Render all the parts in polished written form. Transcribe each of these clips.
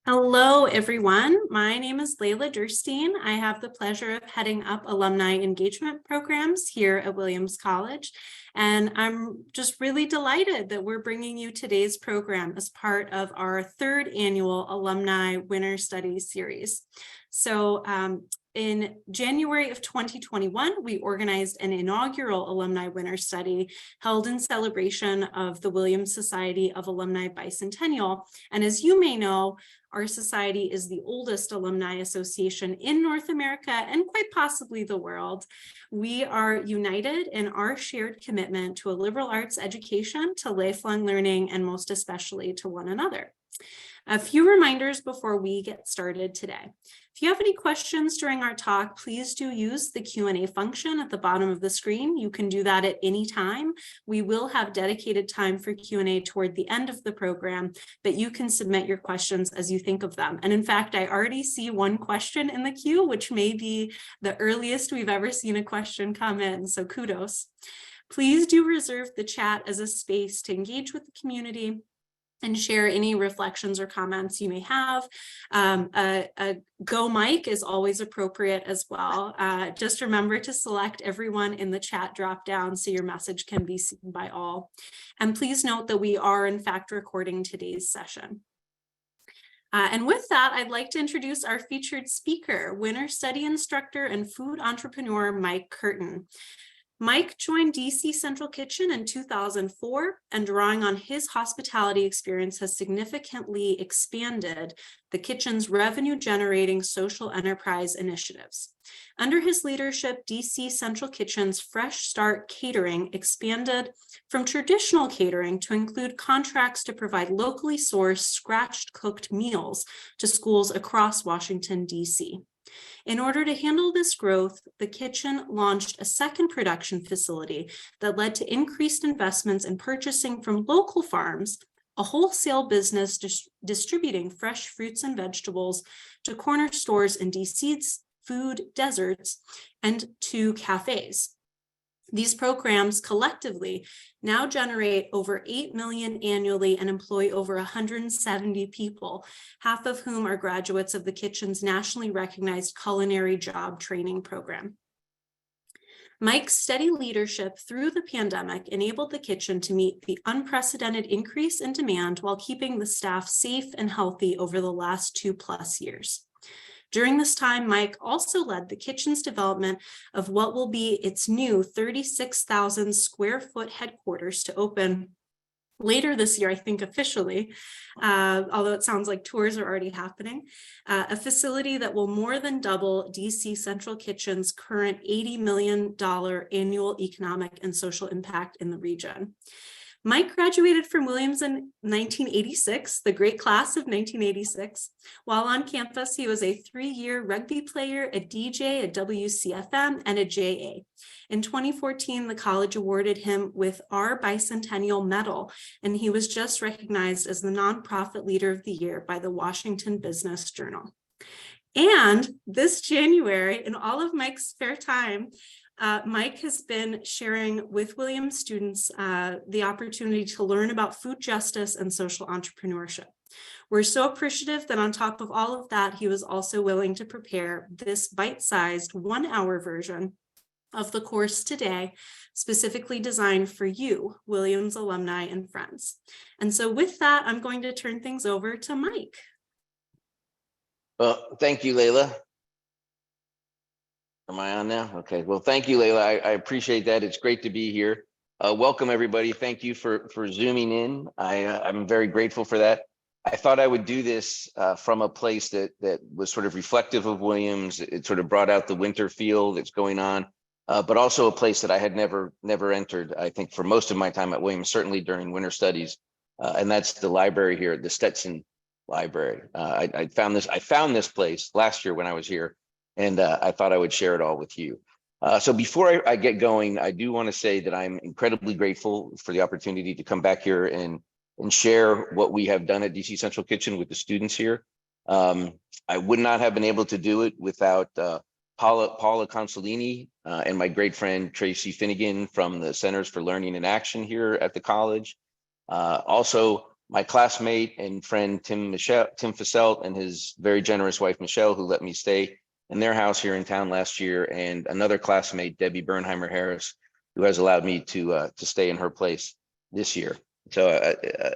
Hello, everyone. My name is Layla Durstein. I have the pleasure of heading up alumni engagement programs here at Williams College. And I'm just really delighted that we're bringing you today's program as part of our third annual Alumni Winter Studies series. So in January of 2021, we organized an inaugural Alumni Winter Study held in celebration of the Williams Society of Alumni Bicentennial. And as you may know, our society is the oldest alumni association in North America and quite possibly the world. We are united in our shared commitment to a liberal arts education, to lifelong learning, and most especially to one another. A few reminders before we get started today. If you have any questions during our talk, please do use the Q&A function at the bottom of the screen. You can do that at any time. We will have dedicated time for Q&A toward the end of the program, but you can submit your questions as you think of them. And in fact, I already see one question in the queue, which may be the earliest we've ever seen a question come in, so kudos. Please do reserve the chat as a space to engage with the community and share any reflections or comments you may have. A go mic is always appropriate as well. Just remember to select everyone in the chat drop down so your message can be seen by all. And please note that we are in fact recording today's session. And with that, I'd like to introduce our featured speaker, winter study instructor and food entrepreneur, Mike Curtin. Mike joined DC Central Kitchen in 2004, and drawing on his hospitality experience has significantly expanded the kitchen's revenue-generating social enterprise initiatives. Under his leadership, DC Central Kitchen's Fresh Start Catering expanded from traditional catering to include contracts to provide locally sourced, scratch-cooked meals to schools across Washington, DC. In order to handle this growth, the kitchen launched a second production facility that led to increased investments in purchasing from local farms, a wholesale business distributing fresh fruits and vegetables to corner stores in DC's food deserts, and to cafes. These programs collectively now generate over $8 million annually and employ over 170 people, half of whom are graduates of the kitchen's nationally recognized Culinary Job Training Program. Mike's steady leadership through the pandemic enabled the kitchen to meet the unprecedented increase in demand while keeping the staff safe and healthy over the last 2+ years. During this time, Mike also led the kitchen's development of what will be its new 36,000 square foot headquarters to open later this year, I think officially, although it sounds like tours are already happening, a facility that will more than double DC Central Kitchen's current $80 million annual economic and social impact in the region. Mike graduated from Williams in 1986, the great class of 1986. While on campus, he was a 3-year rugby player, a DJ, a WCFM, and a JA. In 2014, the college awarded him with our Bicentennial Medal, and he was just recognized as the Nonprofit Leader of the Year by the Washington Business Journal. And this January, in all of Mike's spare time, Mike has been sharing with Williams students the opportunity to learn about food justice and social entrepreneurship. We're so appreciative that on top of all of that, he was also willing to prepare this bite-sized 1-hour version of the course today, specifically designed for you, Williams alumni and friends. And so with that, I'm going to turn things over to Mike. Well, thank you, Layla. Am I on now? Okay. Well, thank you, Layla. I appreciate that. It's great to be here. Welcome, everybody. Thank you for zooming in. I'm very grateful for that. I thought I would do this from a place that was sort of reflective of Williams. It sort of brought out the winter feel that's going on, but also a place that I had never entered, I think, for most of my time at Williams, certainly during winter studies. And that's the library here, the Stetson Library. I found this place last year when I was here, and I thought I would share it all with you. So before I get going, I do want to say that I'm incredibly grateful for the opportunity to come back here and share what we have done at DC Central Kitchen with the students here. I would not have been able to do it without Paula Consolini and my great friend Tracy Finnegan from the Centers for Learning and Action here at the college. Also, my classmate and friend, Tim Fasselt, and his very generous wife, Michelle, who let me stay in their house here in town last year, and another classmate, Debbie Bernheimer Harris, who has allowed me to stay in her place this year. So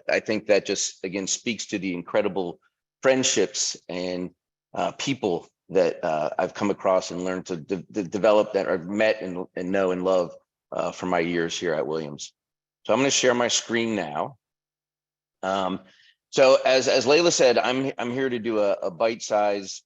I think that just, again, speaks to the incredible friendships and people that I've come across and learned to develop, that I've met and know and love from my years here at Williams. So I'm going to share my screen now. So as Layla said, I'm here to do a bite-sized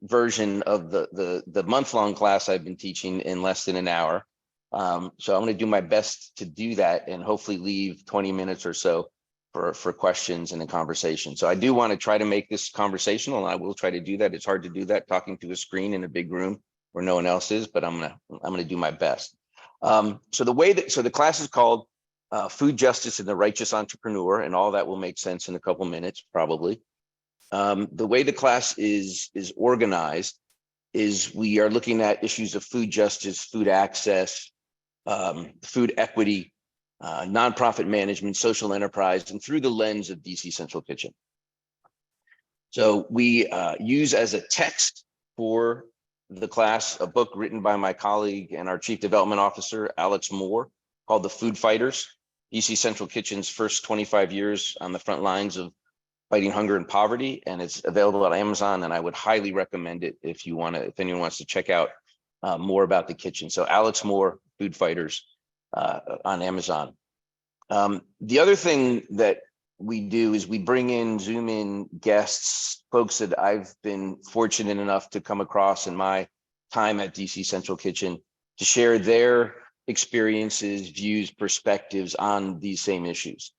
version of the month-long class I've been teaching in less than an hour. So I'm going to do my best to do that and hopefully leave 20 minutes or so for questions and a conversation. So I do want to try to make this conversational, and I will try to do that. It's hard to do that talking to a screen in a big room where no one else is, but I'm gonna do my best. So the class is called Food Justice and the Righteous Entrepreneur, and all that will make sense in a couple minutes probably. The way the class is organized is we are looking at issues of food justice, food access, food equity, nonprofit management, social enterprise, and through the lens of DC Central Kitchen. So we use as a text for the class a book written by my colleague and our Chief Development Officer, Alex Moore, called The Food Fighters, DC Central Kitchen's first 25 years on the front lines of fighting hunger and poverty. And it's available at Amazon, and I would highly recommend it if anyone wants to check out more about the kitchen. So Alex Moore, Food Fighters, on Amazon. The other thing that we do is we bring in, Zoom in guests, folks that I've been fortunate enough to come across in my time at DC Central Kitchen to share their experiences, views, perspectives on these same issues.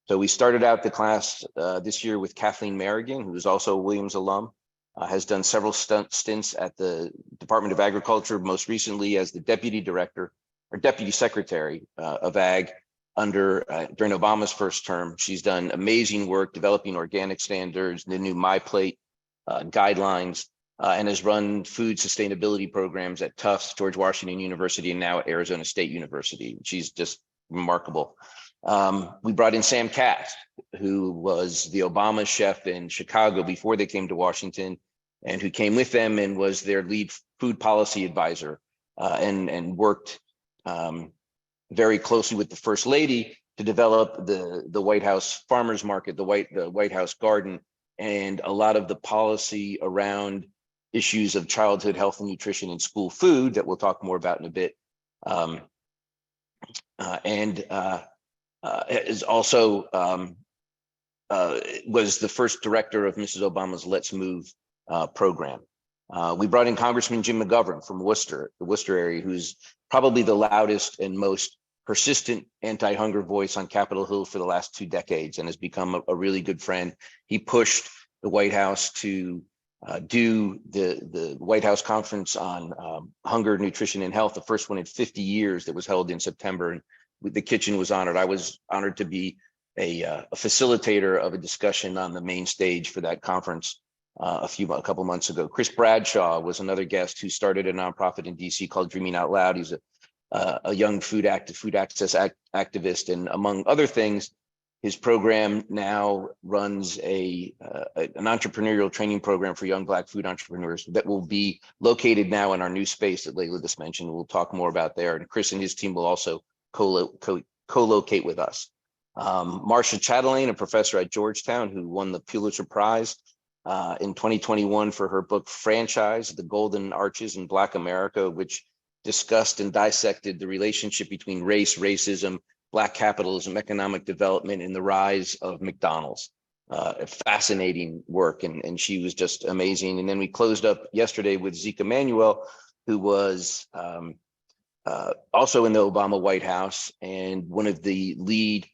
So we started out the class this year with Kathleen Merrigan, who is also a Williams alum, has done several stints at the Department of Agriculture, most recently as the Deputy Director or Deputy Secretary of Ag during Obama's first term. She's done amazing work developing organic standards, the new My Plate guidelines, and has run food sustainability programs at Tufts, George Washington University, and now at Arizona State University. She's just remarkable. We brought in Sam Katz, who was the Obama chef in Chicago before they came to Washington, and who came with them and was their lead food policy advisor, and worked very closely with the First Lady to develop the White House Farmers Market, the White House Garden, and a lot of the policy around issues of childhood health and nutrition and school food that we'll talk more about in a bit. Is also was the first director of Mrs. Obama's Let's Move program. We brought in Congressman Jim McGovern from Worcester, the Worcester area, who's probably the loudest and most persistent anti-hunger voice on Capitol Hill for the last 2 decades, and has become a really good friend. He pushed the White House to do the White House Conference on Hunger, Nutrition, and Health, the first one in 50 years that was held in September. And the kitchen was honored. I was honored to be a facilitator of a discussion on the main stage for that conference a couple months ago. Chris Bradshaw was another guest who started a nonprofit in DC called Dreaming Out Loud. He's a young food access activist, and among other things, his program now runs an entrepreneurial training program for young Black food entrepreneurs that will be located now in our new space that Layla just mentioned. We'll talk more about there, and Chris and his team will also co-locate with us. Marcia Chatelain, a professor at Georgetown who won the Pulitzer Prize in 2021 for her book Franchise, The Golden Arches in Black America, which discussed and dissected the relationship between race, racism, Black capitalism, economic development, and the rise of McDonald's. Fascinating work, and she was just amazing. And then we closed up yesterday with Zeke Emanuel, who was also in the Obama White House and one of the lead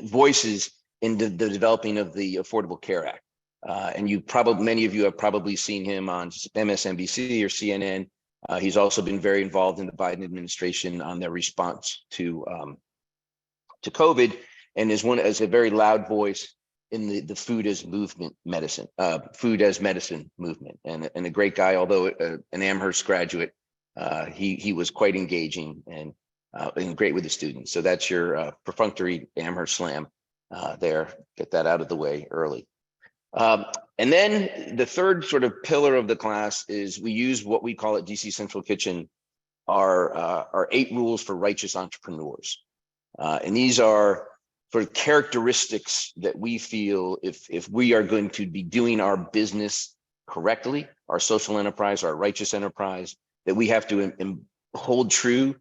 voices in the developing of the Affordable Care Act. And many of you have probably seen him on MSNBC or CNN. He's also been very involved in the Biden administration on their response to COVID, and is a very loud voice in the food as medicine movement, and a great guy. Although an Amherst graduate, he was quite engaging, and and great with the students. So that's your perfunctory Amherst Slam there. Get that out of the way early. And then the third sort of pillar of the class is we use what we call at DC Central Kitchen our 8 rules for righteous entrepreneurs. And these are sort of characteristics that we feel if we are going to be doing our business correctly, our social enterprise, our righteous enterprise, that we have to hold true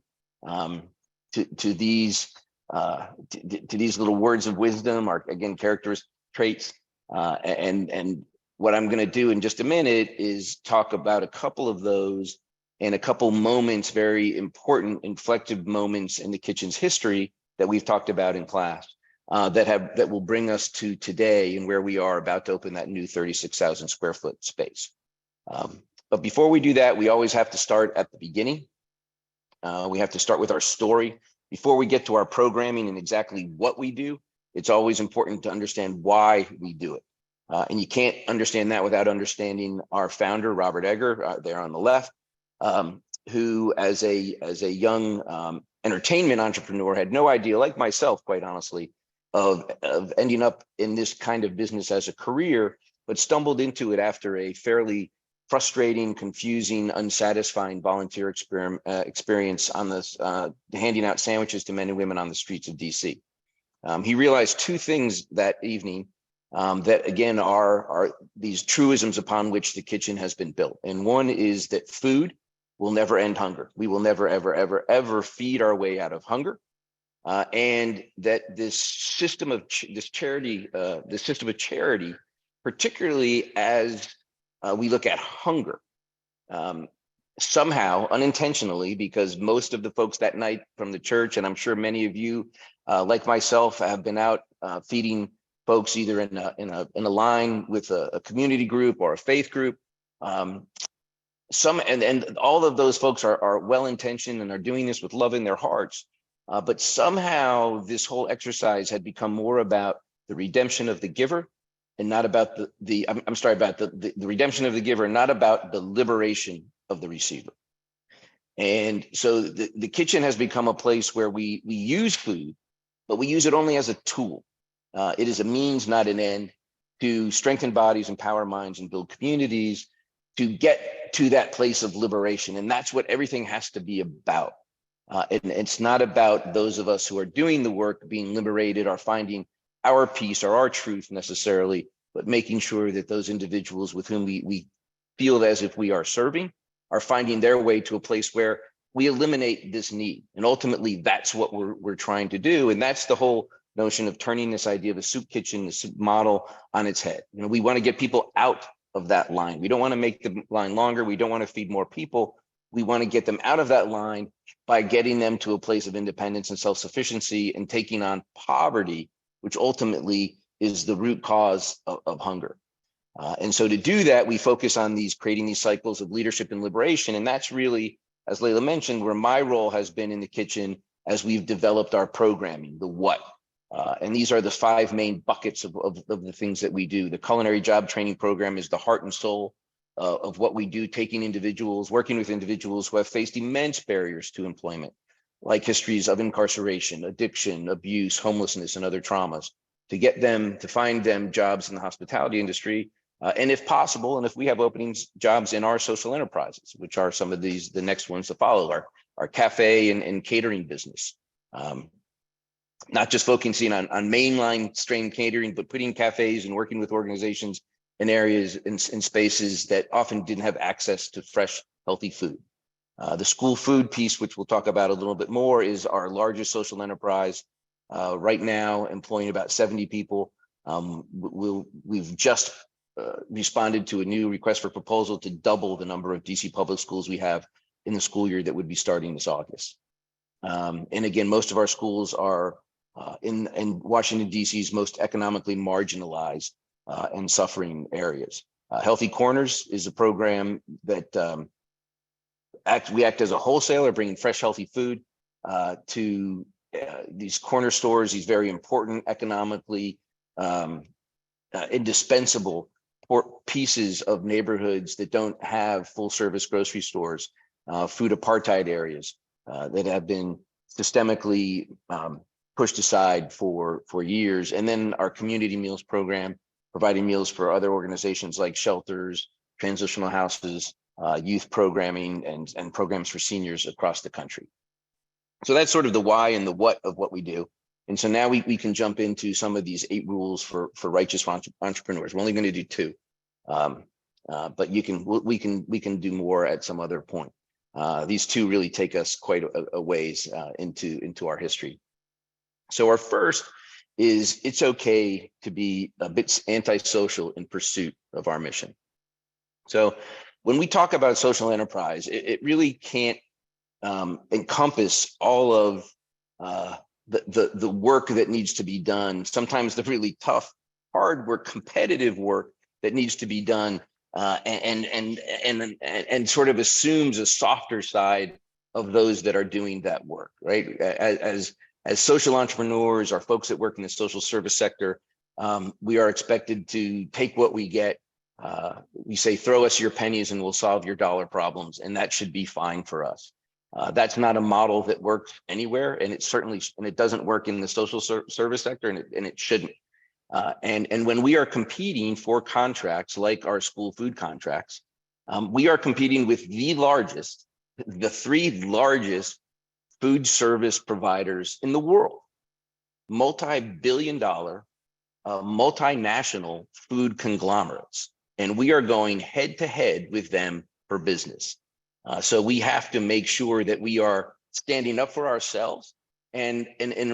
to these little words of wisdom, or again, characteristic traits. And what I'm going to do in just a minute is talk about a couple of those and a couple moments, very important inflective moments in the kitchen's history that we've talked about in class that will bring us to today and where we are about to open that new 36,000 square foot space. But before we do that, we always have to start at the beginning. We have to start with our story. Before we get to our programming and exactly what we do, it's always important to understand why we do it. And you can't understand that without understanding our founder, Robert Egger, there on the left, who as a young entertainment entrepreneur had no idea, like myself, quite honestly, of ending up in this kind of business as a career, but stumbled into it after a fairly frustrating, confusing, unsatisfying volunteer experience on this, handing out sandwiches to men and women on the streets of DC. He realized 2 things that evening that again are these truisms upon which the kitchen has been built. And one is that food will never end hunger. We will never, ever, ever, ever feed our way out of hunger. And that this system of charity, particularly as we look at hunger, somehow unintentionally, because most of the folks that night from the church, and I'm sure many of you, like myself, have been out feeding folks either in a line with a community group or a faith group. And all of those folks are well-intentioned and are doing this with love in their hearts. But somehow this whole exercise had become more about the redemption of the giver and not about the redemption of the giver, not about the liberation of the receiver. And so the kitchen has become a place where we use food, but we use it only as a tool. It is a means, not an end, to strengthen bodies, empower minds, and build communities to get to that place of liberation. And that's what everything has to be about. And it's not about those of us who are doing the work being liberated or finding our peace or our truth necessarily, but making sure that those individuals with whom we feel as if we are serving are finding their way to a place where we eliminate this need. And ultimately, that's what we're trying to do. And that's the whole notion of turning this idea of a soup kitchen, the soup model, on its head. You know, we want to get people out of that line. We don't want to make the line longer. We don't want to feed more people. We want to get them out of that line by getting them to a place of independence and self-sufficiency and taking on poverty, which ultimately is the root cause of hunger. And so to do that, we focus on creating these cycles of leadership and liberation. And that's really, as Layla mentioned, where my role has been in the kitchen as we've developed our programming, the what. And these are the 5 main buckets of the things that we do. The Culinary Job Training Program is the heart and soul of what we do, working with individuals who have faced immense barriers to employment, like histories of incarceration, addiction, abuse, homelessness, and other traumas, to find them jobs in the hospitality industry. And if possible, and if we have openings, jobs in our social enterprises, which are some of the next ones to follow, our cafe and catering business. Not just focusing on mainline strain catering, but putting cafes and working with organizations in areas in spaces that often didn't have access to fresh, healthy food. The school food piece, which we'll talk about a little bit more, is our largest social enterprise. Right now, employing about 70 people. We've just responded to a new request for proposal to double the number of DC public schools we have in the school year that would be starting this August. And again, most of our schools are in Washington, DC's most economically marginalized and suffering areas. Healthy Corners is a program that we act as a wholesaler, bringing fresh, healthy food to these corner stores, these very important, economically indispensable pieces of neighborhoods that don't have full service grocery stores, food apartheid areas that have been systemically pushed aside for years. And then our community meals program, providing meals for other organizations like shelters, transitional houses, youth programming, and programs for seniors across the country. So that's sort of the why and the what of what we do. And so now we can jump into some of these 8 rules for righteous entrepreneurs. We're only going to do 2, but we can do more at some other point. These 2 really take us quite a ways into our history. So our first is, it's okay to be a bit antisocial in pursuit of our mission. So when we talk about social enterprise, it really can't encompass all of the work that needs to be done. Sometimes the really tough, hard work, competitive work that needs to be done, and sort of assumes a softer side of those that are doing that work, right? As social entrepreneurs or folks that work in the social service sector, we are expected to take what we get. We say, throw us your pennies and we'll solve your dollar problems, and that should be fine for us. That's not a model that works anywhere, and it doesn't work in the social service sector, and it shouldn't. And when we are competing for contracts like our school food contracts, we are competing with the 3 largest food service providers in the world, multi-billion-dollar, multinational food conglomerates, and we are going head to head with them for business. So we have to make sure that we are standing up for ourselves and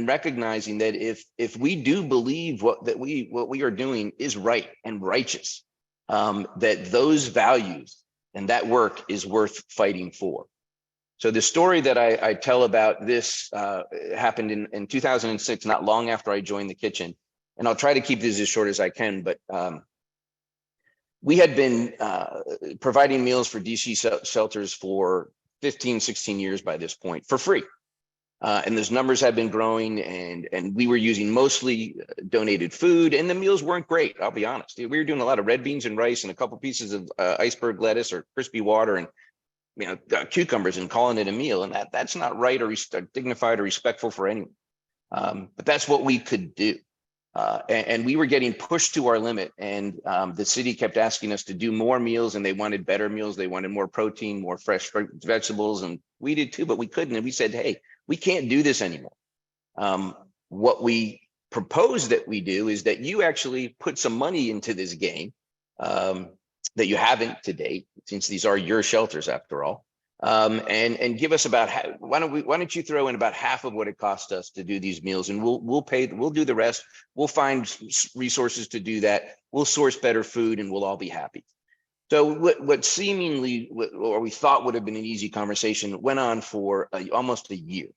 recognizing that if we do believe what we are doing is right and righteous, that those values and that work is worth fighting for. So the story that I tell about this happened in 2006, not long after I joined the kitchen, and I'll try to keep this as short as I can, but we had been providing meals for DC shelters for 15, 16 years by this point for free. And those numbers have been growing, and we were using mostly donated food, and the meals weren't great, I'll be honest. We were doing a lot of red beans and rice and a couple pieces of iceberg lettuce or crispy water and cucumbers, and calling it a meal. And that's not right or dignified or respectful for anyone. But that's what we could do. And we were getting pushed to our limit, and the city kept asking us to do more meals, and they wanted better meals. They wanted more protein, more fresh vegetables, and we did too, but we couldn't. And we said, hey, we can't do this anymore. What we propose that we do is that you actually put some money into this game that you haven't to date, since these are your shelters after all. And give us about why don't you throw in about half of what it cost us to do these meals, and we'll do the rest. We'll find resources to do that. We'll source better food, and we'll all be happy. So what seemingly, or we thought would have been an easy conversation, went on for almost a year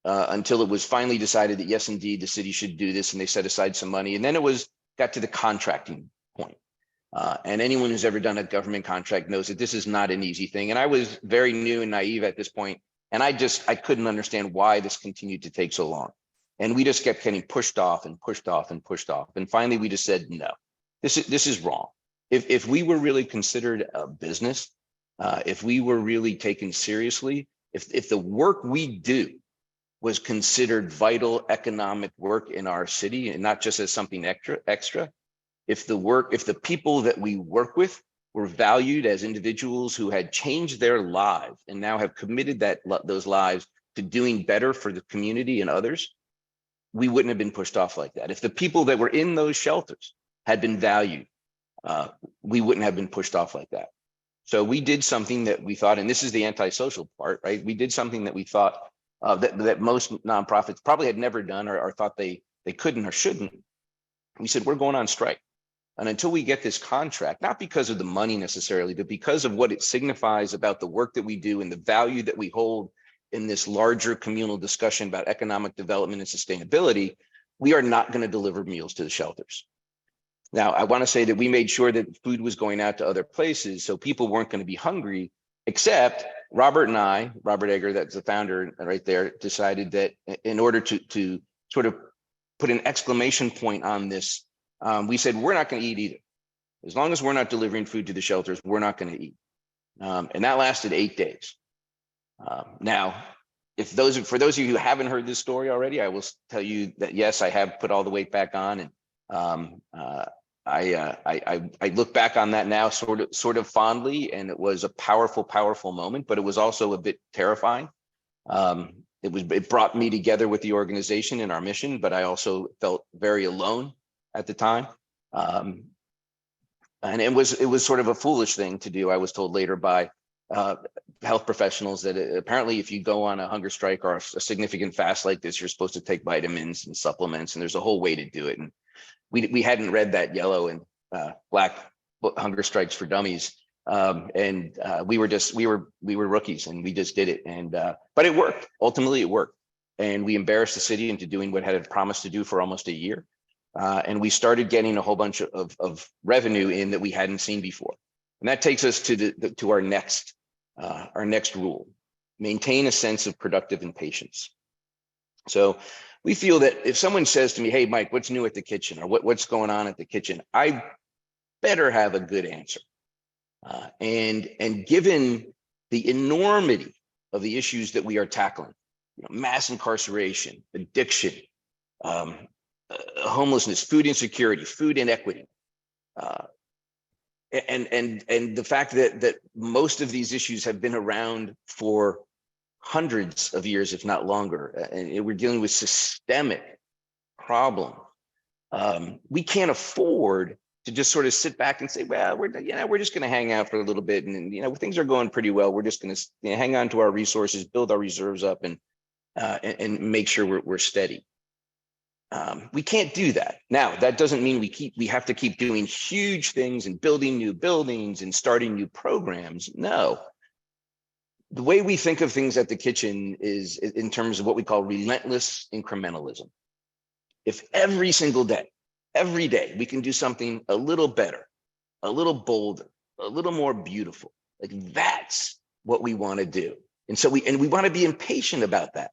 until it was finally decided that yes, indeed, the city should do this, and they set aside some money. And then it got to the contracting point. And anyone who's ever done a government contract knows that this is not an easy thing. And I was very new and naive at this point, and I couldn't understand why this continued to take so long. And we just kept getting pushed off and pushed off and pushed off. And finally, we just said, no, this is wrong. If we were really considered a business, if we were really taken seriously, if the work we do was considered vital economic work in our city and not just as something extra, if the people that we work with were valued as individuals who had changed their lives and now have committed those lives to doing better for the community and others, we wouldn't have been pushed off like that. If the people that were in those shelters had been valued, we wouldn't have been pushed off like that. So we did something that we thought, and this is the antisocial part, right? We did something that we thought that most nonprofits probably had never done or thought they couldn't or shouldn't. We said, we're going on strike. And until we get this contract, not because of the money necessarily, but because of what it signifies about the work that we do and the value that we hold in this larger communal discussion about economic development and sustainability, we are not going to deliver meals to the shelters. Now, I want to say that we made sure that food was going out to other places, so people weren't going to be hungry, except Robert and I, Robert Egger, that's the founder right there, decided that in order to sort of put an exclamation point on this, we said, we're not going to eat either. As long as we're not delivering food to the shelters, we're not going to eat. And that lasted 8 days. Now, for those of you who haven't heard this story already, I will tell you that yes, I have put all the weight back on, and I look back on that now sort of fondly, and it was a powerful moment, but it was also a bit terrifying. It brought me together with the organization and our mission, but I also felt very alone at the time. And it was sort of a foolish thing to do. I was told later by health professionals that apparently if you go on a hunger strike or a significant fast like this, you're supposed to take vitamins and supplements, and there's a whole way to do it. And we hadn't read that yellow and black Hunger Strikes for Dummies. We were rookies, and we just did it. And but it worked. Ultimately, it worked. And we embarrassed the city into doing what had promised to do for almost a year. And we started getting a whole bunch of revenue in that we hadn't seen before. And that takes us to our next rule: maintain a sense of productive impatience. So we feel that if someone says to me, "Hey, Mike, what's new at the kitchen?" or what's going on at the kitchen, I better have a good answer. And given the enormity of the issues that we are tackling, mass incarceration, addiction, homelessness, food insecurity, food inequity, and the fact that most of these issues have been around for hundreds of years, if not longer, and we're dealing with systemic problem. We can't afford to just sort of sit back and say, well, we're just going to hang out for a little bit, and things are going pretty well. We're just going to hang on to our resources, build our reserves up, and make sure we're steady. We can't do that. Now, that doesn't mean we have to keep doing huge things and building new buildings and starting new programs. No. The way we think of things at the kitchen is in terms of what we call relentless incrementalism. If every single day, every day, we can do something a little better, a little bolder, a little more beautiful, like that's what we want to do. And so we want to be impatient about that.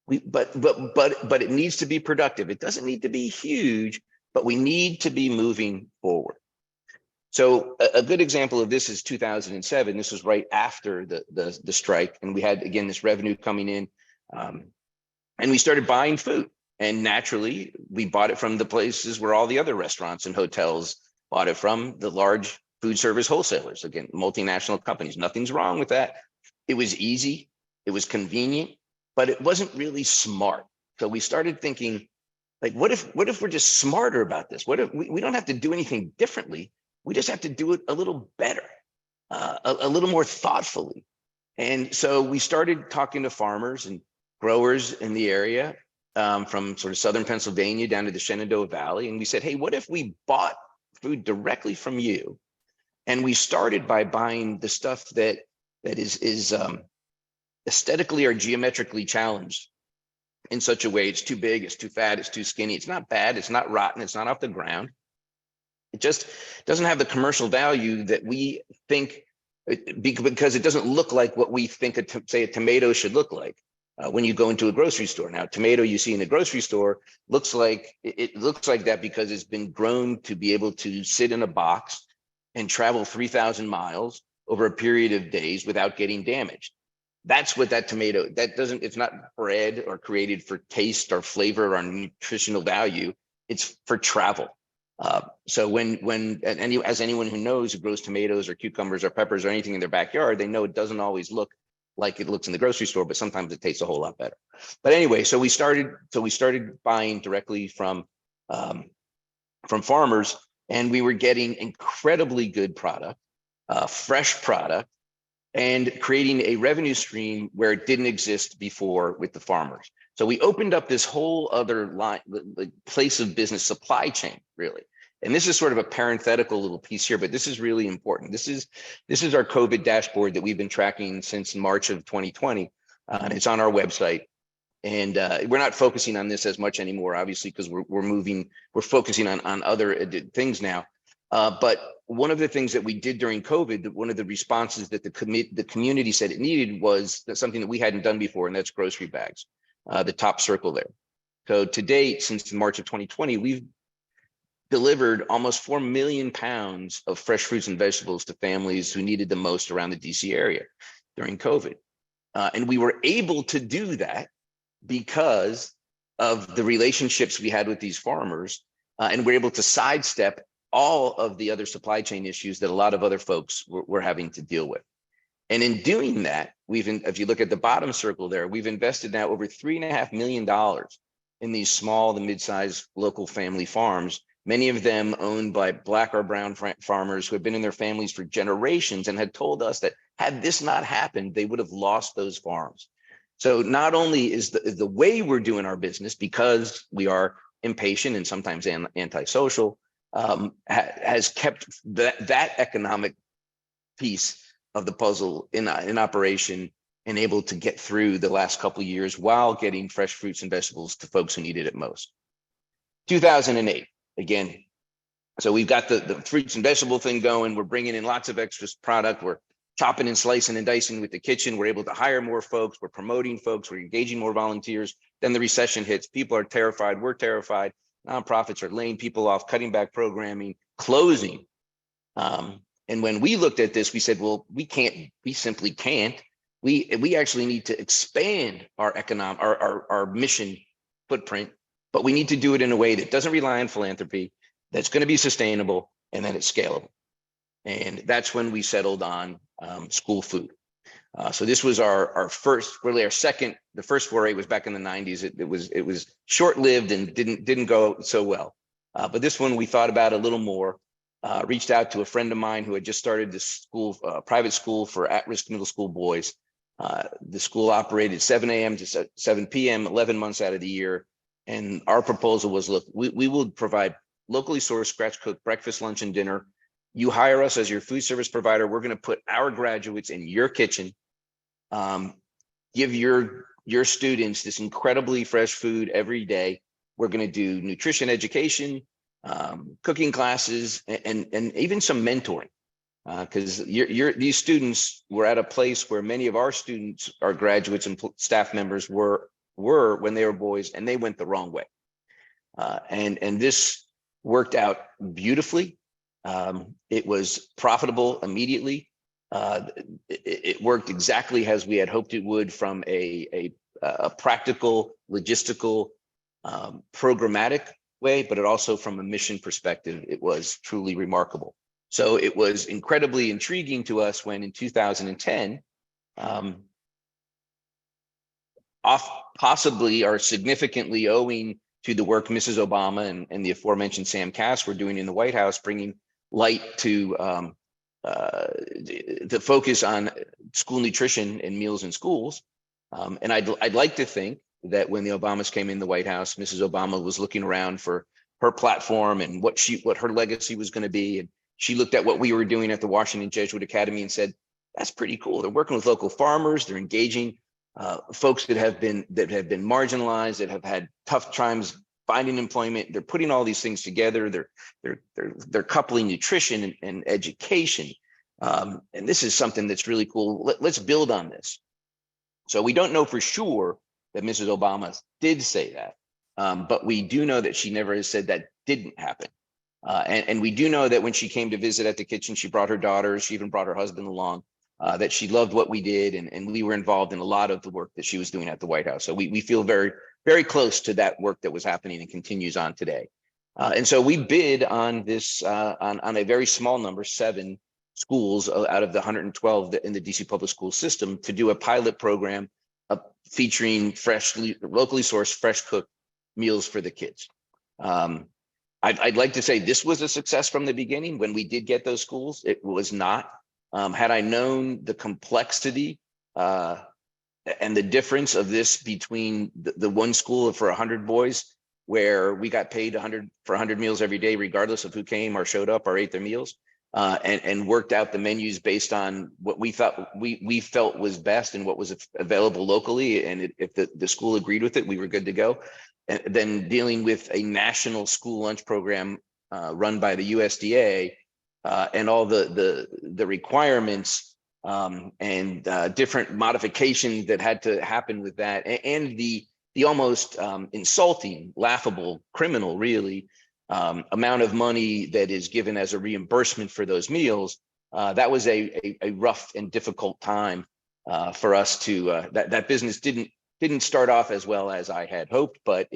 But it needs to be productive. It doesn't need to be huge, but we need to be moving forward. So a good example of this is 2007. This was right after the strike, and we had, again, this revenue coming in, and we started buying food. And naturally, we bought it from the places where all the other restaurants and hotels bought it from, the large food service wholesalers, again, multinational companies. Nothing's wrong with that. It was easy, it was convenient, but it wasn't really smart. So we started thinking, like, what if we're just smarter about this? What if we don't have to do anything differently? We just have to do it a little better, a little more thoughtfully. And so we started talking to farmers and growers in the area, from sort of southern Pennsylvania down to the Shenandoah Valley. And we said, hey, what if we bought food directly from you? And we started by buying the stuff that is aesthetically or geometrically challenged in such a way it's too big, it's too fat, it's too skinny. It's not bad, it's not rotten, it's not off the ground. It just doesn't have the commercial value that we think, because it doesn't look like what we think, say, a tomato should look like when you go into a grocery store. Now, tomato you see in a grocery store looks like that because it's been grown to be able to sit in a box and travel 3,000 miles over a period of days without getting damaged. That's what that tomato, it's not bred or created for taste or flavor or nutritional value. It's for travel. So as anyone who knows who grows tomatoes or cucumbers or peppers or anything in their backyard, they know it doesn't always look like it looks in the grocery store, but sometimes it tastes a whole lot better. But anyway, so we started buying directly from farmers, and we were getting incredibly good product, fresh product, and creating a revenue stream where it didn't exist before with the farmers. So we opened up this whole other line, the place of business, supply chain, really. And this is sort of a parenthetical little piece here, but this is really important. This is our COVID dashboard that we've been tracking since March of 2020. And it's on our website. And we're not focusing on this as much anymore, obviously, because we're focusing on other things now. But one of the things that we did during COVID, one of the responses that the community said it needed was something that we hadn't done before, and that's grocery bags, the top circle there. So to date, since March of 2020, we've delivered almost 4 million pounds of fresh fruits and vegetables to families who needed the most around the DC area during COVID. And we were able to do that because of the relationships we had with these farmers, and we're able to sidestep all of the other supply chain issues that a lot of other folks were having to deal with. And in doing that, if you look at the bottom circle there, we've invested now over $3.5 million in these small to mid-sized local family farms, many of them owned by Black or brown farmers who have been in their families for generations and had told us that had this not happened, they would have lost those farms. So not only is the way we're doing our business, because we are impatient and sometimes antisocial, has kept that economic piece of the puzzle in operation and able to get through the last couple of years while getting fresh fruits and vegetables to folks who needed it most. 2008, again, so we've got the fruits and vegetable thing going. We're bringing in lots of extra product. We're chopping and slicing and dicing with the kitchen. We're able to hire more folks. We're promoting folks. We're engaging more volunteers. Then the recession hits. People are terrified. We're terrified. Nonprofits are laying people off, cutting back programming, closing. And when we looked at this, we said, well, we simply can't. We actually need to expand our mission footprint, but we need to do it in a way that doesn't rely on philanthropy, that's going to be sustainable, and that it's scalable. And that's when we settled on school food. So this was our first, really our second. The first foray was back in the 90s. It was short-lived and didn't go so well. But this one we thought about a little more. Reached out to a friend of mine who had just started this school, private school for at-risk middle school boys. The school operated 7 a.m. to 7 p.m. 11 months out of the year. And our proposal was, look, we will provide locally sourced, scratch-cooked breakfast, lunch, and dinner. You hire us as your food service provider. We're going to put our graduates in your kitchen. Give your students this incredibly fresh food every day. We're going to do nutrition education, cooking classes, and even some mentoring, because these students were at a place where many of our students, our graduates and staff members were when they were boys, and they went the wrong way. And this worked out beautifully. It was profitable immediately. It worked exactly as we had hoped it would from a practical, logistical, programmatic way, but it also from a mission perspective, it was truly remarkable. So it was incredibly intriguing to us when in 2010, possibly or significantly owing to the work Mrs. Obama and the aforementioned Sam Cass were doing in the White House, bringing light to the focus on school nutrition and meals in schools. And I'd like to think that when the Obamas came in the White House, Mrs. Obama was looking around for her platform and what her legacy was going to be. And she looked at what we were doing at the Washington Jesuit Academy and said, that's pretty cool. They're working with local farmers. They're engaging folks that have been marginalized, that have had tough times finding employment. They're putting all these things together. They're coupling nutrition and education. And this is something that's really cool. Let's build on this. So we don't know for sure that Mrs. Obama did say that, but we do know that she never has said that didn't happen. And we do know that when she came to visit at the kitchen, she brought her daughters, she even brought her husband along, that she loved what we did. And we were involved in a lot of the work that she was doing at the White House. So we feel very, very close to that work that was happening and continues on today. And so we bid on this, on a very small number, 7 schools out of the 112 in the DC public school system, to do a pilot program featuring locally sourced, fresh cooked meals for the kids. I'd like to say this was a success from the beginning. When we did get those schools, it was not. Had I known the complexity and the difference of this between the one school for 100 boys, where we got paid 100 meals every day, regardless of who came or showed up or ate their meals, and worked out the menus based on what we thought we felt was best and what was available locally. And if the school agreed with it, we were good to go. And then dealing with a national school lunch program run by the USDA and all the requirements and different modifications that had to happen with that, and the almost insulting, laughable, criminal, really, amount of money that is given as a reimbursement for those meals. That was a rough and difficult time for us to that business didn't start off as well as I had hoped, but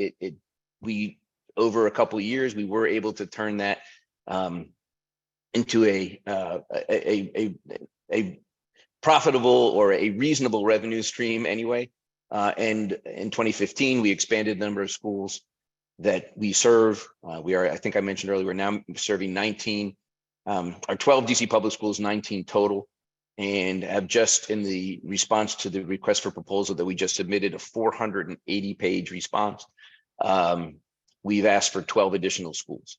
we over a couple of years we were able to turn that into a profitable or a reasonable revenue stream anyway. And in 2015, we expanded the number of schools that we serve. We are, I think I mentioned earlier, we're now serving 19, or 12 DC public schools, 19 total, and have just, in the response to the request for proposal that we just submitted, a 480-page response. We've asked for 12 additional schools.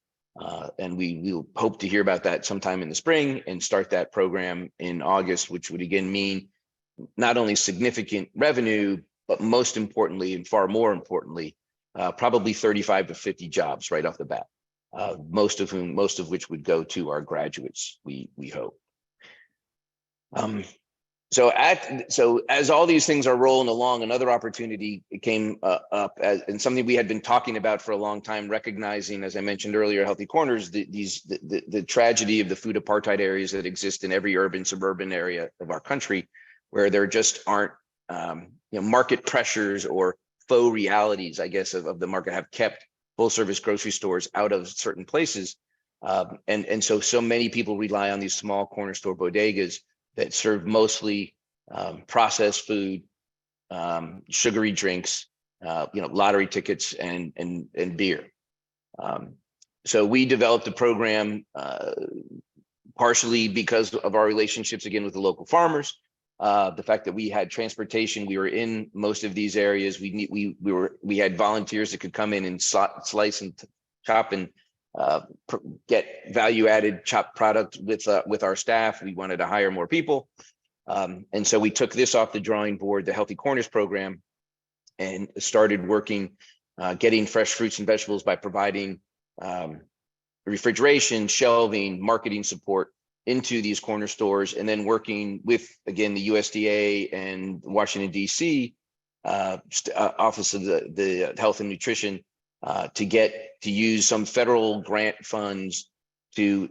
And we'll hope to hear about that sometime in the spring and start that program in August, which would again mean not only significant revenue, but most importantly, and far more importantly, probably 35 to 50 jobs right off the bat, most of which would go to our graduates, we hope. So as all these things are rolling along, another opportunity came up and something we had been talking about for a long time, recognizing, as I mentioned earlier, Healthy Corners, the tragedy of the food apartheid areas that exist in every urban, suburban area of our country, where there just aren't market pressures or faux realities, I guess, of the market have kept full service grocery stores out of certain places. And so many people rely on these small corner store bodegas that serve mostly processed food, sugary drinks, lottery tickets, and beer. So we developed a program partially because of our relationships again with the local farmers. The fact that we had transportation, we were in most of these areas. We had volunteers that could come in and slice and chop and get value-added chopped product with our staff. We wanted to hire more people, and so we took this off the drawing board, the Healthy Corners program, and started working, getting fresh fruits and vegetables by providing refrigeration, shelving, marketing support into these corner stores, and then working with, again, the USDA and Washington, D.C. Office of the Health and Nutrition to use some federal grant funds to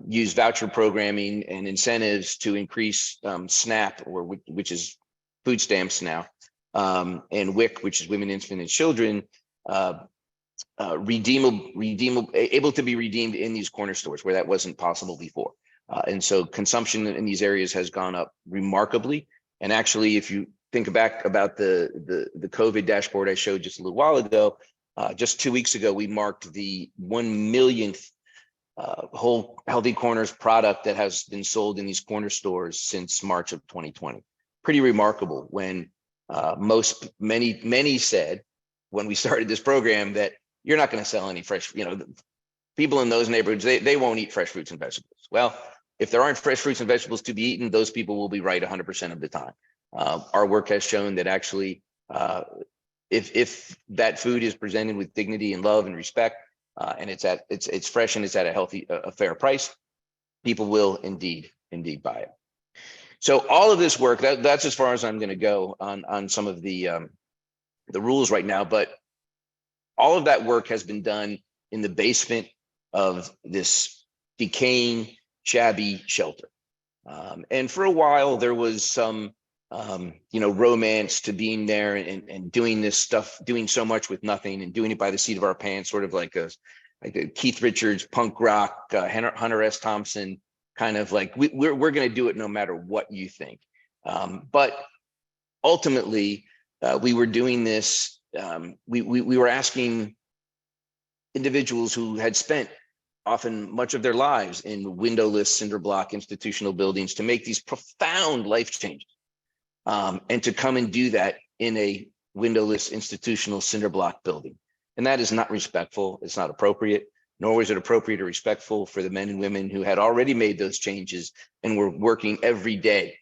use voucher programming and incentives to increase SNAP, which is food stamps now, and WIC, which is Women, Infant, and Children, able to be redeemed in these corner stores where that wasn't possible before. And so consumption in these areas has gone up remarkably. And actually, if you think back about the COVID dashboard I showed just a little while ago, just 2 weeks ago, we marked the 1 millionth whole Healthy Corners product that has been sold in these corner stores since March of 2020. Pretty remarkable, when many said when we started this program that you're not going to sell any fresh, people in those neighborhoods, they won't eat fresh fruits and vegetables. Well, if there aren't fresh fruits and vegetables to be eaten, those people will be right 100% of the time. Our work has shown that actually, if that food is presented with dignity and love and respect, and it's fresh and it's at a fair price, people will indeed buy it. So all of this work, that's as far as I'm going to go on some of the rules right now. But all of that work has been done in the basement of this decaying, shabby shelter. And for a while, there was some romance to being there and doing this stuff, doing so much with nothing and doing it by the seat of our pants, sort of like a Keith Richards punk rock, Hunter S. Thompson kind of like, we're going to do it no matter what you think. But ultimately, we were doing this. We were asking individuals who had spent often much of their lives in windowless cinder block institutional buildings to make these profound life changes. And to come and do that in a windowless institutional cinder block building. And that is not respectful. It's not appropriate, nor is it appropriate or respectful for the men and women who had already made those changes and were working every day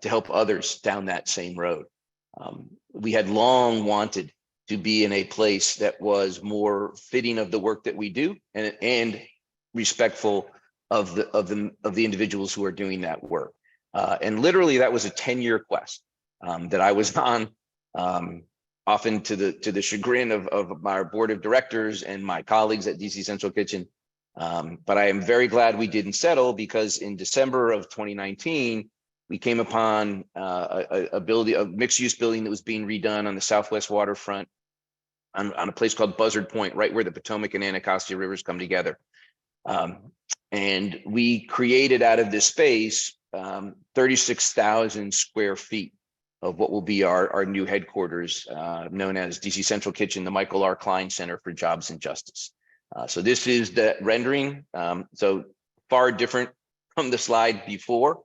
to help others down that same road. We had long wanted to be in a place that was more fitting of the work that we do and respectful of the individuals who are doing that work. And literally, that was a 10-year quest that I was on, often to the chagrin of my board of directors and my colleagues at DC Central Kitchen. But I am very glad we didn't settle, because in December of 2019, we came upon a building, a mixed-use building that was being redone on the southwest waterfront on a place called Buzzard Point, right where the Potomac and Anacostia rivers come together. And we created out of this space 36,000 square feet of what will be our new headquarters, known as DC Central Kitchen, the Michael R. Klein Center for Jobs and Justice. So this is the rendering, so far different from the slide before.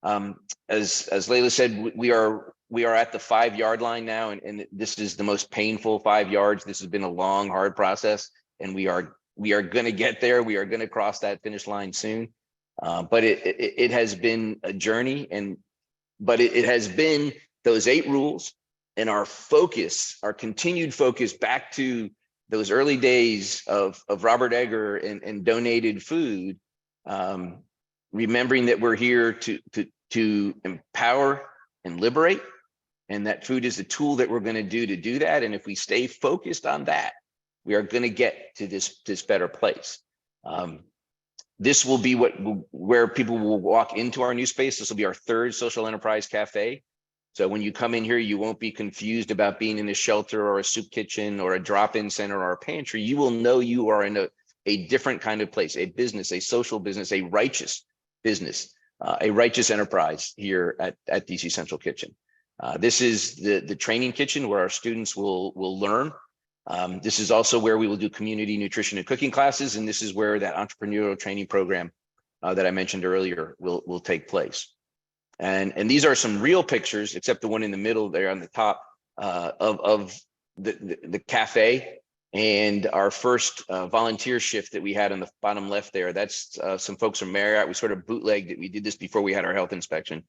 As Layla said, we are at the 5-yard line now, and this is the most painful 5 yards. This has been a long, hard process, and we are going to get there. We are going to cross that finish line soon. But it has been a journey, but it has been those 8 rules and our focus, our continued focus back to those early days of Robert Egger and donated food, remembering that we're here to empower and liberate, and that food is the tool that we're going to do that. And if we stay focused on that, we are going to get to this better place. This will be where people will walk into our new space. This will be our 3rd social enterprise cafe. So when you come in here, you won't be confused about being in a shelter or a soup kitchen or a drop-in center or a pantry. You will know you are in a different kind of place, a business, a social business, a righteous business, a righteous enterprise here at DC Central Kitchen. This is the training kitchen where our students will learn. This is also where we will do community nutrition and cooking classes, and this is where that entrepreneurial training program that I mentioned earlier will take place. And these are some real pictures, except the one in the middle there on the top, of the cafe and our first volunteer shift that we had on the bottom left there. That's some folks from Marriott. We sort of bootlegged it. We did this before we had our health inspection.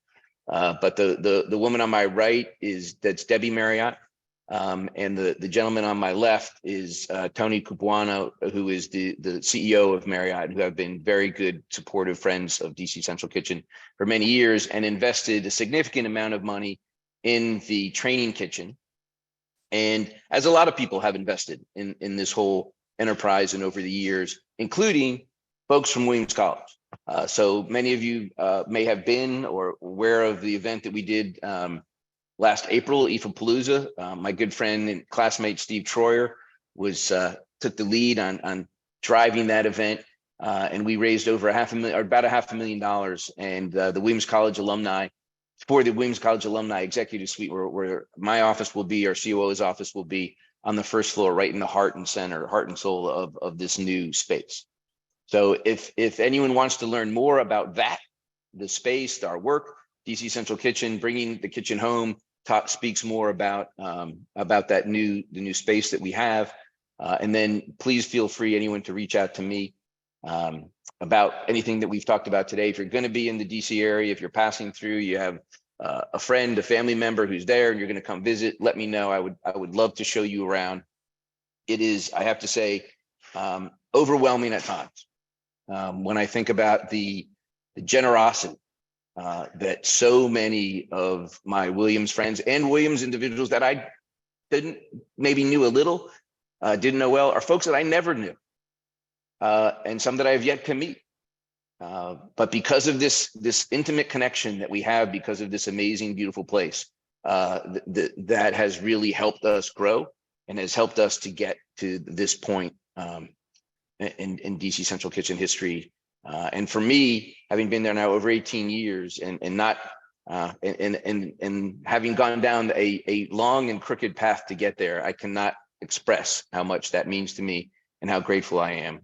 But the woman on my right that's Debbie Marriott. And the gentleman on my left is Tony Capuano, who is the CEO of Marriott, who have been very good, supportive friends of DC Central Kitchen for many years, and invested a significant amount of money in the training kitchen. And as a lot of people have invested in this whole enterprise and over the years, including folks from Williams College. So many of you may have been or aware of the event that we did last April, EPHPalooza. My good friend and classmate Steve Troyer took the lead on driving that event, and we raised over about $500,000. And the Williams College alumni, for the Williams College Alumni Executive Suite, where my office will be, our COO's office will be on the first floor, right in the heart and soul of this new space. So if anyone wants to learn more about that, the space, our work, DC Central Kitchen, bringing the kitchen home, speaks more about the new space that we have. And then please feel free, anyone, to reach out to me about anything that we've talked about today. If you're going to be in the DC area, if you're passing through, you have a friend, a family member who's there, and you're going to come visit, let me know. I would love to show you around. It is, I have to say, overwhelming at times when I think about the generosity that so many of my Williams friends and Williams individuals that I maybe knew a little, didn't know well, are folks that I never knew, and some that I have yet to meet. But because of this intimate connection that we have, because of this amazing, beautiful place, that has really helped us grow and has helped us to get to this point in DC Central Kitchen history. And for me, having been there now over 18 years and having gone down a long and crooked path to get there, I cannot express how much that means to me and how grateful I am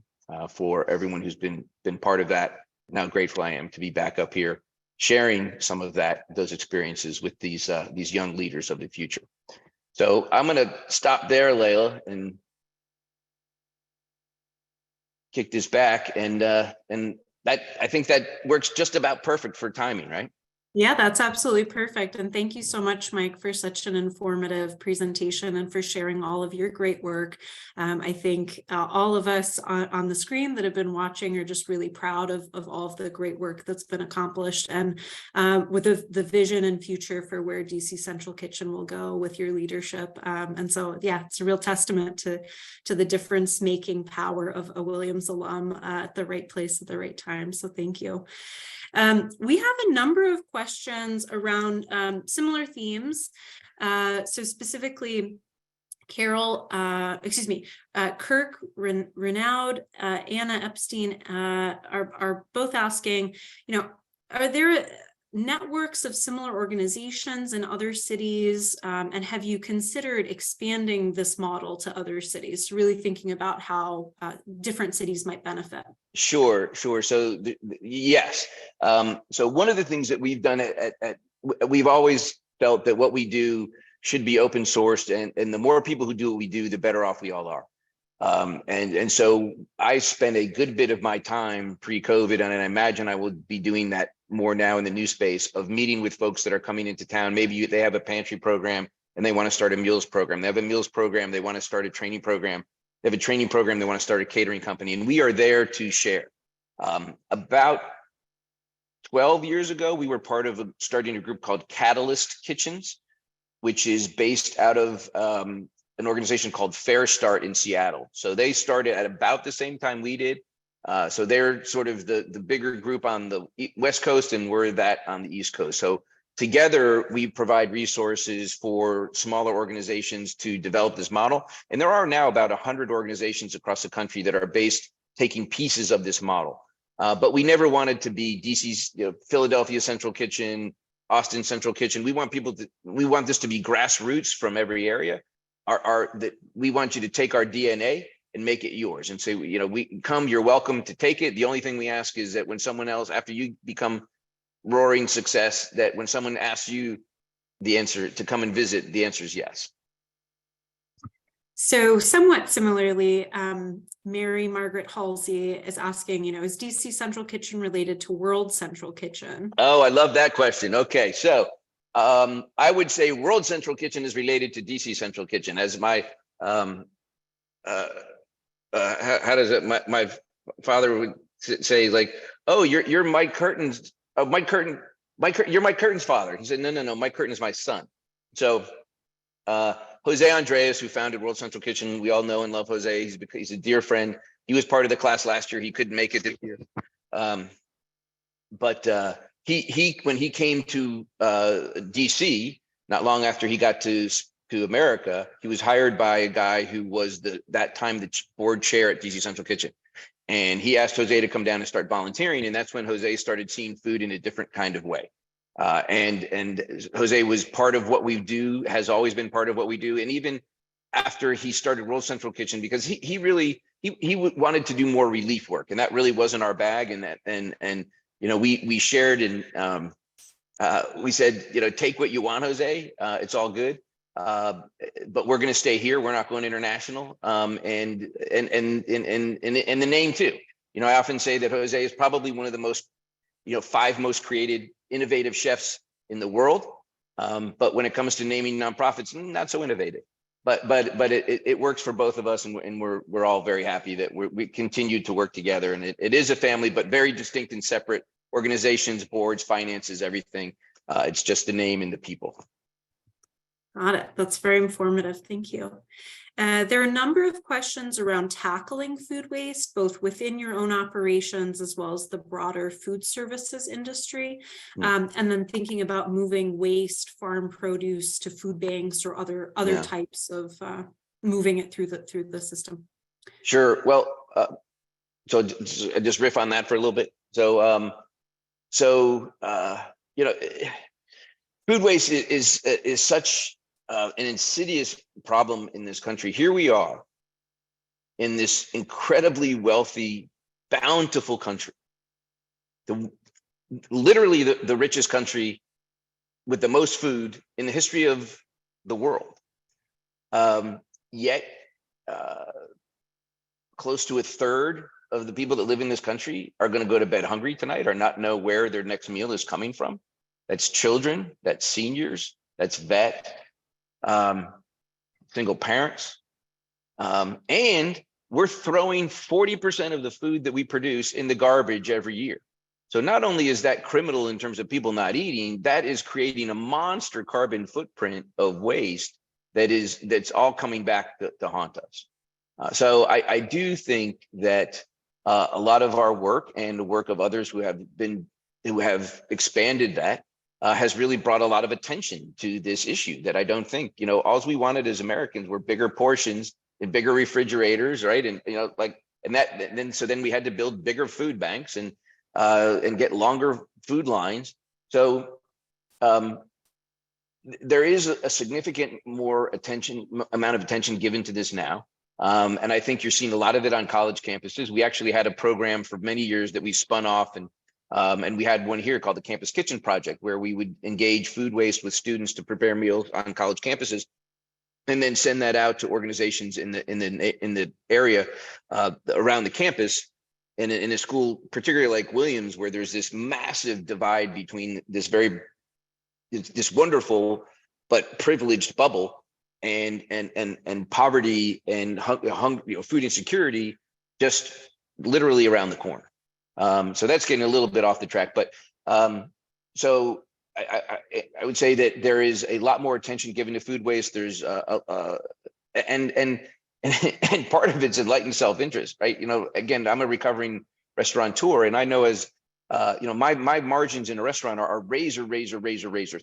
for everyone who's been part of that, and how grateful I am to be back up here sharing some of those experiences with these young leaders of the future. So I'm going to stop there, Layla, and kick this back, and that, I think that works just about perfect for timing, right? Yeah, that's absolutely perfect. And thank you so much, Mike, for such an informative presentation and for sharing all of your great work. I think all of us on the screen that have been watching are just really proud of all of the great work that's been accomplished, and with the vision and future for where DC Central Kitchen will go with your leadership. And so, yeah, it's a real testament to the difference-making power of a Williams alum at the right place at the right time. So thank you. We have a number of questions questions around similar themes. So specifically, Kirk Renaud, Anna Epstein are both asking, are there networks of similar organizations in other cities, and have you considered expanding this model to other cities, really thinking about how different cities might benefit? Sure. So yes. So one of the things that we've done we've always felt that what we do should be open sourced, and the more people who do what we do, the better off we all are. And so I spent a good bit of my time pre-COVID, and I imagine I will be doing that more now in the new space of meeting with folks that are coming into town. Maybe they have a pantry program and they want to start a meals program. They have a meals program, they want to start a training program. They have a training program, they want to start a catering company, and we are there to share. About 12 years ago, we were part of starting a group called Catalyst Kitchens, which is based out of an organization called Fair Start in Seattle. So they started at about the same time we did. So they're sort of the bigger group on the West Coast, and we're that on the East Coast. So together, we provide resources for smaller organizations to develop this model. And there are now about 100 organizations across the country that are taking pieces of this model. But we never wanted to be DC's, Philadelphia Central Kitchen, Austin Central Kitchen. We want this to be grassroots from every area. That we want you to take our DNA and make it yours and say, you're welcome to take it. The only thing we ask is that when someone else, after you become roaring success, that when someone asks you the answer to come and visit, the answer is yes. So somewhat similarly, Mary Margaret Halsey is asking, is DC Central Kitchen related to World Central Kitchen? Oh, I love that question. Okay, so I would say World Central Kitchen is related to DC Central Kitchen, as my how does it? My father would say, like, "Oh, you're Mike Curtin's. Mike Curtin. You're Mike Curtin's father." He said, "No. Mike Curtin is my son." So Jose Andreas, who founded World Central Kitchen, we all know and love Jose. He's a dear friend. He was part of the class last year. He couldn't make it this year, but he when he came to DC, not long after he got to America, he was hired by a guy who was that time the board chair at DC Central Kitchen. And he asked Jose to come down and start volunteering. And that's when Jose started seeing food in a different kind of way. And Jose was part of what we do, has always been part of what we do. And even after he started World Central Kitchen, because he wanted to do more relief work, and that really wasn't our bag. And we shared, and we said, take what you want, Jose. It's all good. But we're going to stay here. We're not going international. And the name too. I often say that Jose is probably one of the most, 5 most creative, innovative chefs in the world. But when it comes to naming nonprofits, not so innovative. But it works for both of us, and we're all very happy that we continue to work together. And it is a family, but very distinct and separate organizations, boards, finances, everything. It's just the name and the people. Got it. That's very informative. Thank you. There are a number of questions around tackling food waste, both within your own operations as well as the broader food services industry, and then thinking about moving waste, farm produce to food banks or other types of moving it through the system. Sure. Well, so just riff on that for a little bit. So food waste is such an insidious problem in this country. Here we are in this incredibly wealthy, bountiful country, literally the richest country with the most food in the history of the world. Yet close to a third of the people that live in this country are going to go to bed hungry tonight or not know where their next meal is coming from. That's children, that's seniors, that's vet, single parents. And we're throwing 40% of the food that we produce in the garbage every year. So not only is that criminal in terms of people not eating, that is creating a monster carbon footprint of waste that's all coming back to haunt us. So I do think that a lot of our work and the work of others who have expanded that has really brought a lot of attention to this issue that I don't think, all we wanted as Americans were bigger portions and bigger refrigerators, right? And, then we had to build bigger food banks and get longer food lines. So there is a significant amount of attention given to this now. And I think you're seeing a lot of it on college campuses. We actually had a program for many years that we spun off, and we had one here called the Campus Kitchen Project, where we would engage food waste with students to prepare meals on college campuses, and then send that out to organizations in the area around the campus. And in a school, particularly like Williams, where there's this massive divide between this wonderful but privileged bubble and poverty and food insecurity, just literally around the corner. So that's getting a little bit off the track, but so I would say that there is a lot more attention given to food waste. There's and part of it's enlightened self-interest, right? Again, I'm a recovering restaurateur, and I know as my margins in a restaurant are razor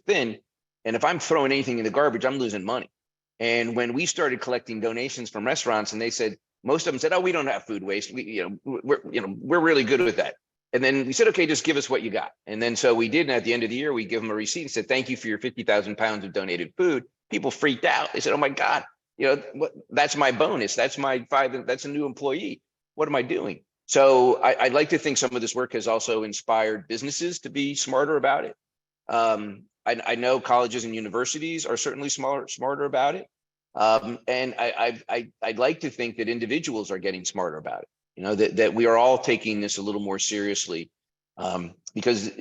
thin. And if I'm throwing anything in the garbage, I'm losing money. And when we started collecting donations from restaurants, and most of them said, "Oh, we don't have food waste. We're really good with that." And then we said, "Okay, just give us what you got." And then so we did. And at the end of the year, we give them a receipt and said, "Thank you for your 50,000 pounds of donated food." People freaked out. They said, "Oh my God, that's my bonus. That's that's a new employee. What am I doing?" So I'd like to think some of this work has also inspired businesses to be smarter about it. I know colleges and universities are certainly smarter about it. And I'd like to think that individuals are getting smarter about it, that we are all taking this a little more seriously, because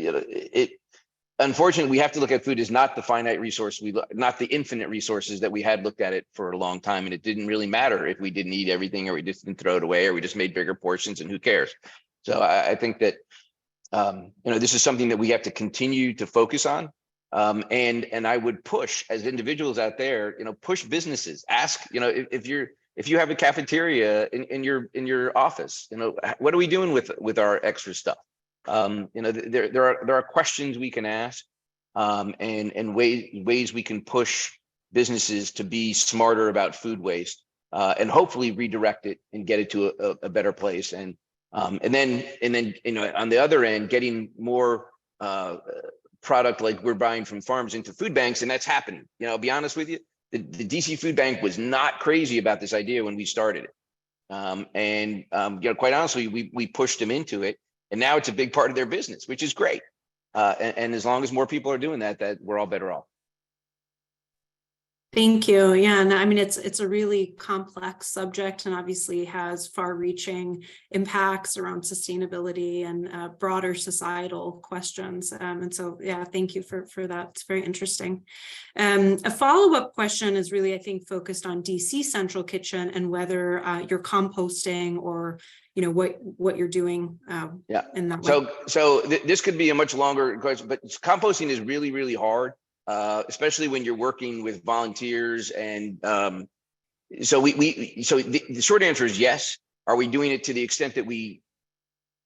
unfortunately, we have to look at food as not the finite resource, not the infinite resources that we had looked at it for a long time. And it didn't really matter if we didn't eat everything, or we just didn't throw it away, or we just made bigger portions, and who cares? So I think that, this is something that we have to continue to focus on. And I would push, as individuals out there, push businesses, ask, if you have a cafeteria in your office, what are we doing with our extra stuff? There are questions we can ask, and ways we can push businesses to be smarter about food waste, and hopefully redirect it and get it to a better place. And then on the other end, getting more product like we're buying from farms into food banks, and that's happening. I'll be honest with you, the DC Food Bank was not crazy about this idea when we started it, quite honestly, we pushed them into it. And now it's a big part of their business, which is great. And as long as more people are doing that we're all better off. Thank you. Yeah, and I mean, it's a really complex subject, and obviously has far-reaching impacts around sustainability and broader societal questions. And so, yeah, thank you for that. It's very interesting. A follow-up question is really, I think, focused on DC Central Kitchen and whether you're composting or what you're doing. In that way. So this could be a much longer question, but composting is really, really hard. Especially when you're working with volunteers. And so the short answer is yes. Are we doing it to the extent that we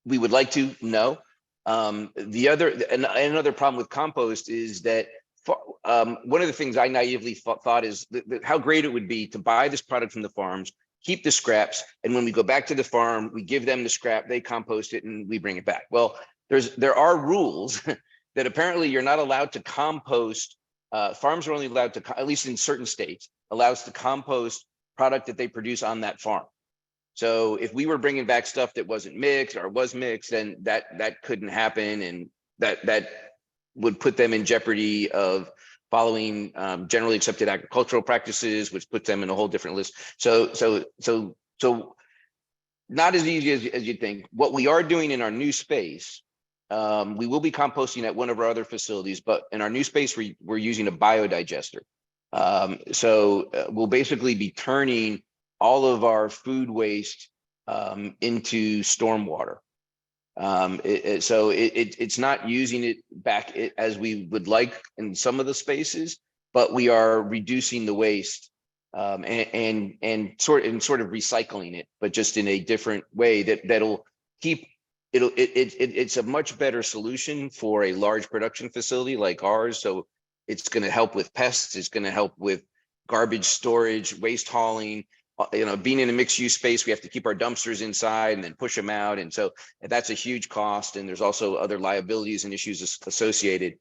would like to? No. Another problem with compost is that one of the things I naively thought is how great it would be to buy this product from the farms, keep the scraps, and when we go back to the farm, we give them the scrap, they compost it, and we bring it back. Well, there are rules that apparently you're not allowed to compost. Farms are only allowed to, at least in certain states, allows to compost product that they produce on that farm. So if we were bringing back stuff that wasn't mixed or was mixed, then that couldn't happen, and that would put them in jeopardy of following generally accepted agricultural practices, which puts them in a whole different list. So not as easy as you'd think. What we are doing in our new space, we will be composting at one of our other facilities, but in our new space, we're using a biodigester. So we'll basically be turning all of our food waste into stormwater. So it's not using it back as we would like in some of the spaces, but we are reducing the waste and sort of recycling it, but just in a different way that'll keep it's a much better solution for a large production facility like ours. So it's going to help with pests. It's going to help with garbage storage, waste hauling. Being in a mixed use space, we have to keep our dumpsters inside and then push them out. And so that's a huge cost. And there's also other liabilities and issues associated.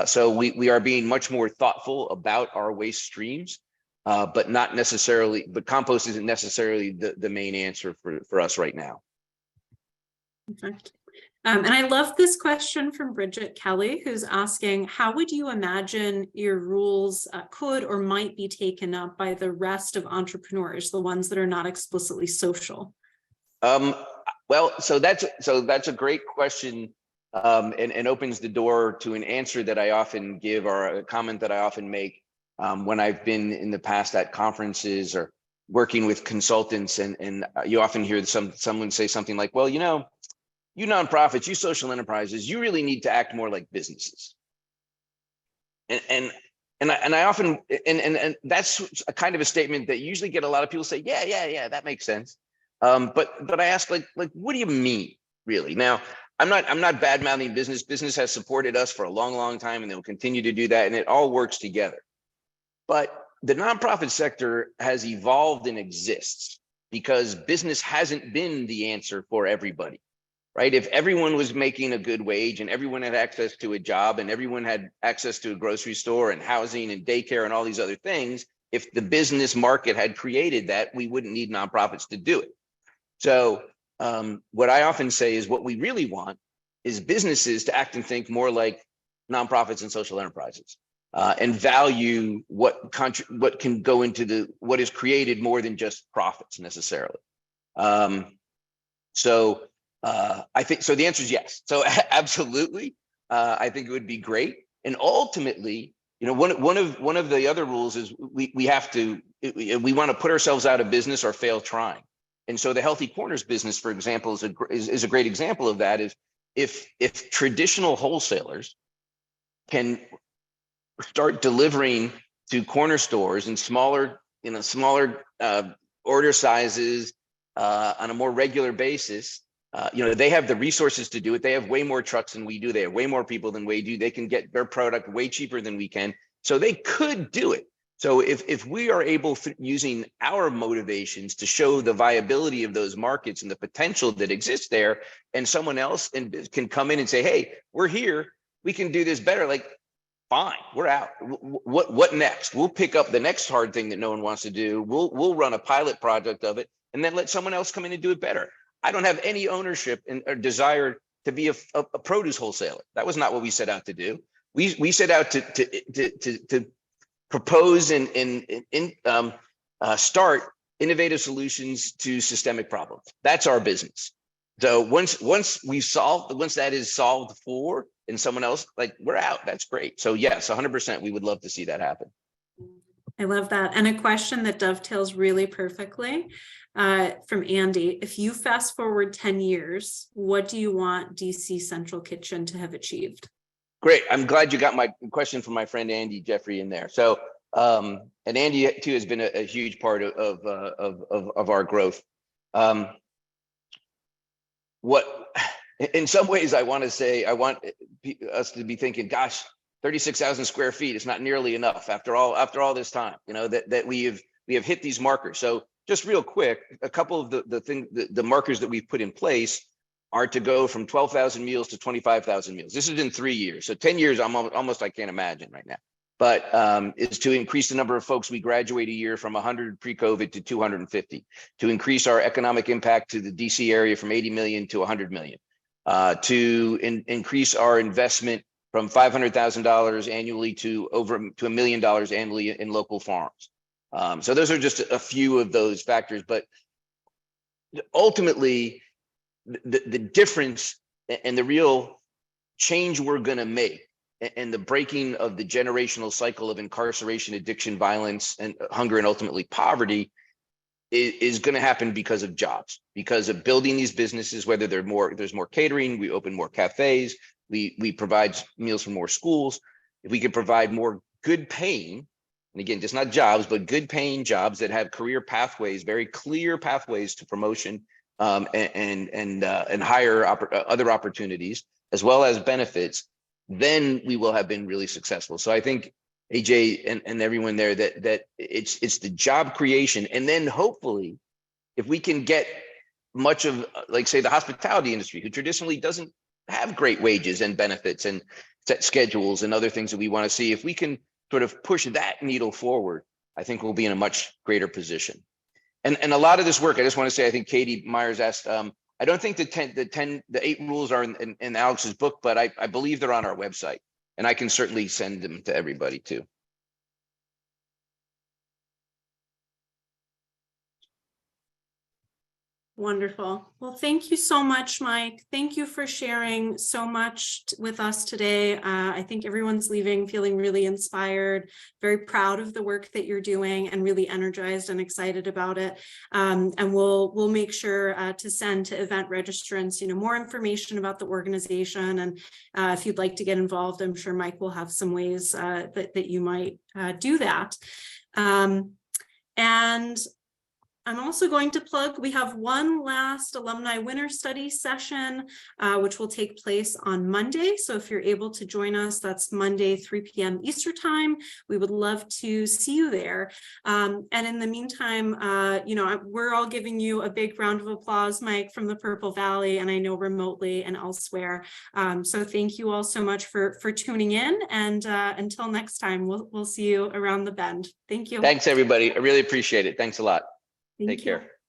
So we are being much more thoughtful about our waste streams, but compost isn't necessarily the main answer for us right now. Perfect. And I love this question from Bridget Kelly, who's asking, how would you imagine your rules could or might be taken up by the rest of entrepreneurs, the ones that are not explicitly social? Well, so that's a great question, and opens the door to an answer that I often give, or a comment that I often make when I've been in the past at conferences or working with consultants, and you often hear someone say something like, well, you nonprofits, you social enterprises, you really need to act more like businesses. And I often, and that's a kind of a statement that usually get a lot of people say, yeah, that makes sense. But I ask, like, what do you mean, really? Now, I'm not bad mouthing business. Business has supported us for a long, long time, and they will continue to do that, and it all works together. But the nonprofit sector has evolved and exists because business hasn't been the answer for everybody. Right? If everyone was making a good wage and everyone had access to a job and everyone had access to a grocery store and housing and daycare and all these other things, if the business market had created that, we wouldn't need nonprofits to do it. So what I often say is what we really want is businesses to act and think more like nonprofits and social enterprises, and value what can go into what is created more than just profits necessarily. I think so. The answer is yes. So absolutely, I think it would be great. And ultimately, one of the other rules is we want to put ourselves out of business or fail trying. And so the Healthy Corners business, for example, is a great example of that. Is if traditional wholesalers can start delivering to corner stores in smaller order sizes on a more regular basis. They have the resources to do it. They have way more trucks than we do. They have way more people than we do. They can get their product way cheaper than we can. So they could do it. So if we are able, using our motivations to show the viability of those markets and the potential that exists there, and someone else can come in and say, hey, we're here, we can do this better. Like, fine, we're out. What next? We'll pick up the next hard thing that no one wants to do. We'll run a pilot project of it and then let someone else come in and do it better. I don't have any ownership or desire to be a produce wholesaler. That was not what we set out to do. We set out to propose and start innovative solutions to systemic problems. That's our business. So once that is solved for, and someone else, like, we're out. That's great. So yes, 100%, we would love to see that happen. I love that. And a question that dovetails really perfectly from Andy. If you fast forward 10 years, what do you want DC Central Kitchen to have achieved? Great. I'm glad you got my question from my friend Andy Jeffrey in there. So, and Andy too has been a huge part of our growth. In some ways, I want to say, I want us to be thinking, gosh, 36,000 square feet is not nearly enough after all this time, that we have hit these markers. So just real quick, a couple of the markers that we've put in place are to go from 12,000 meals to 25,000 meals. This is in 3 years. So 10 years, almost I can't imagine right now. But is to increase the number of folks we graduate a year from 100 pre-COVID to 250, to increase our economic impact to the DC area from 80 million to 100 million, to increase our investment from $500,000 annually to $1 million annually in local farms. So those are just a few of those factors, but ultimately the difference and the real change we're going to make, and the breaking of the generational cycle of incarceration, addiction, violence, and hunger, and ultimately poverty is going to happen because of jobs, because of building these businesses, whether there's more catering, we open more cafes, we provide meals for more schools. If we could provide more good paying, and again, just not jobs, but good paying jobs that have career pathways, very clear pathways to promotion and higher other opportunities, as well as benefits, then we will have been really successful. So I think AJ and everyone there, that it's the job creation, and then hopefully, if we can get much of, like, say, the hospitality industry, who traditionally doesn't have great wages and benefits and set schedules and other things that we want to see, if we can sort of push that needle forward, I think we'll be in a much greater position. And a lot of this work, I just want to say, I think Katie Myers asked, I don't think the 8 rules are in Alex's book, but I believe they're on our website, and I can certainly send them to everybody too. Wonderful. Well, thank you so much, Mike. Thank you for sharing so much with us today. I think everyone's leaving feeling really inspired, very proud of the work that you're doing, and really energized and excited about it. And we'll make sure to send to event registrants, more information about the organization. And if you'd like to get involved, I'm sure Mike will have some ways that you might do that. And I'm also going to plug, we have one last alumni winter study session, which will take place on Monday. So if you're able to join us, that's Monday, 3 p.m. Eastern time. We would love to see you there. And in the meantime, we're all giving you a big round of applause, Mike, from the Purple Valley, and I know remotely and elsewhere. So thank you all so much for tuning in. And until next time, we'll see you around the bend. Thank you. Thanks, everybody. I really appreciate it. Thanks a lot. Take care.